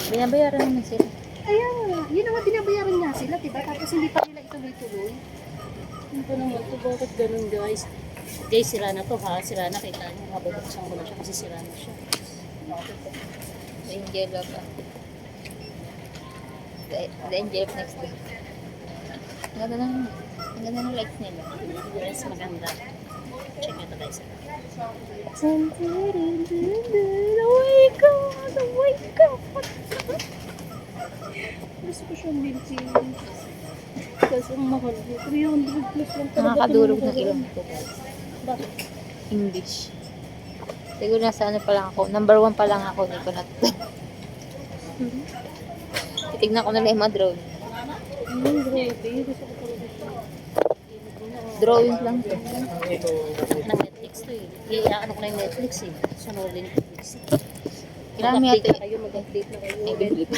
Binabayaran naman sila. Kaya nga, yun naman binabayaran nga sila, diba? Tapos hindi pa nila ituloy-tuloy. Ano ba naman ito? Bakit ganun guys? Guys, sira na to ha. Sira na. Kita niyo. Mababuksan ko na siya kasi sira na siya. The angel of the angel of next day. Ang ganda ng lights nila. Yes, maganda. Check nyo ito guys. Oh my God! Oh my God! Gusto ko siyang bilhin. Kasi ang mahal niya. 300 plus lang talaga. Nakakadurog ng ilong ko. Bakit? English. Siguro nasa ano pa lang ako. Number 1 pa lang ako. Hindi ko na titignan ko na lang yung mga drone. Grabe. Gusto ko talaga siya. Drawing lang to. Ng Netflix to eh. Iyaano ko na yung Netflix eh. Sunodin Netflix. Marami Mag-update ate. na kayo. Mag-update na kayo. Ay, bibili pa.